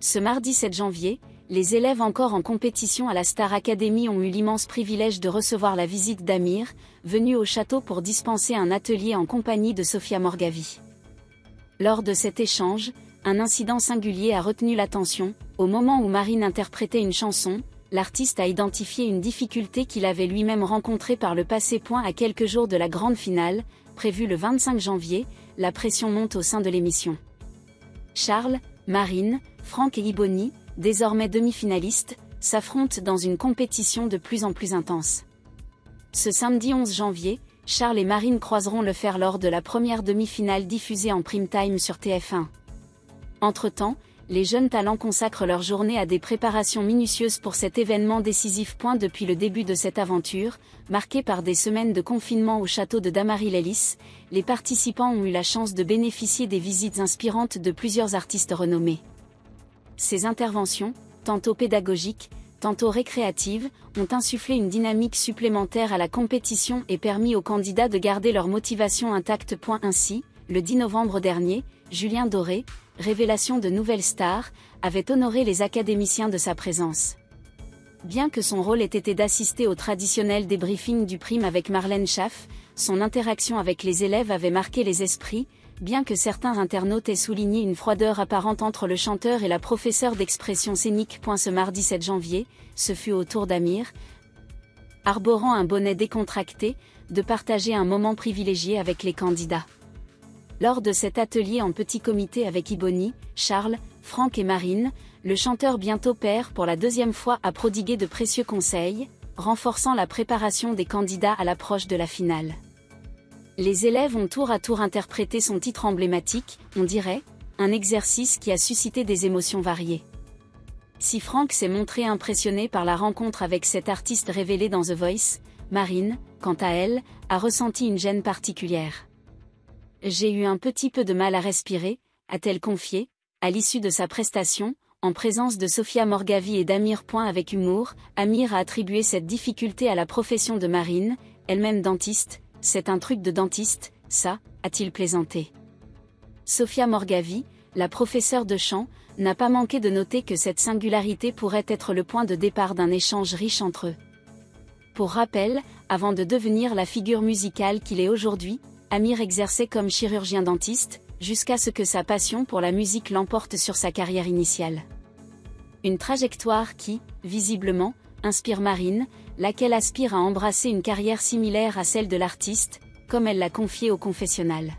Ce mardi 7 janvier, les élèves encore en compétition à la Star Academy ont eu l'immense privilège de recevoir la visite d'Amir, venu au château pour dispenser un atelier en compagnie de Sophia Morgavi. Lors de cet échange, un incident singulier a retenu l'attention. Au moment où Marine interprétait une chanson, l'artiste a identifié une difficulté qu'il avait lui-même rencontrée par le passé. À quelques jours de la grande finale, prévue le 25 janvier, la pression monte au sein de l'émission. Charles, Marine, Franck et Iboni, désormais demi-finalistes, s'affrontent dans une compétition de plus en plus intense. Ce samedi 11 janvier, Charles et Marine croiseront le fer lors de la première demi-finale diffusée en prime time sur TF1. Entre-temps, les jeunes talents consacrent leur journée à des préparations minutieuses pour cet événement décisif. Depuis le début de cette aventure, marquée par des semaines de confinement au château de Damary-lès-Lys, les participants ont eu la chance de bénéficier des visites inspirantes de plusieurs artistes renommés. Ces interventions, tantôt pédagogiques, tantôt récréatives, ont insufflé une dynamique supplémentaire à la compétition et permis aux candidats de garder leur motivation intacte. Ainsi, le 10 novembre dernier, Julien Doré, révélation de Nouvelle Star, avait honoré les académiciens de sa présence. Bien que son rôle ait été d'assister au traditionnel débriefing du prime avec Marlène Schaff, son interaction avec les élèves avait marqué les esprits, bien que certains internautes aient souligné une froideur apparente entre le chanteur et la professeure d'expression scénique. Ce mardi 7 janvier, ce fut au tour d'Amir, arborant un bonnet décontracté, de partager un moment privilégié avec les candidats. Lors de cet atelier en petit comité avec Iboni, Charles, Franck et Marine, le chanteur bientôt père pour la deuxième fois a prodigué de précieux conseils, renforçant la préparation des candidats à l'approche de la finale. Les élèves ont tour à tour interprété son titre emblématique, On dirait, un exercice qui a suscité des émotions variées. Si Franck s'est montré impressionné par la rencontre avec cet artiste révélé dans The Voice, Marine, quant à elle, a ressenti une gêne particulière. J'ai eu un petit peu de mal à respirer, a-t-elle confié, à l'issue de sa prestation, en présence de Sophia Morgavi et d'Amir. Avec humour, Amir a attribué cette difficulté à la profession de Marine, elle-même dentiste. C'est un truc de dentiste, ça, a-t-il plaisanté. Sophia Morgavi, la professeure de chant, n'a pas manqué de noter que cette singularité pourrait être le point de départ d'un échange riche entre eux. Pour rappel, avant de devenir la figure musicale qu'il est aujourd'hui, Amir exerçait comme chirurgien dentiste, jusqu'à ce que sa passion pour la musique l'emporte sur sa carrière initiale. Une trajectoire qui, visiblement, inspire Marine, laquelle aspire à embrasser une carrière similaire à celle de l'artiste, comme elle l'a confié au confessionnal.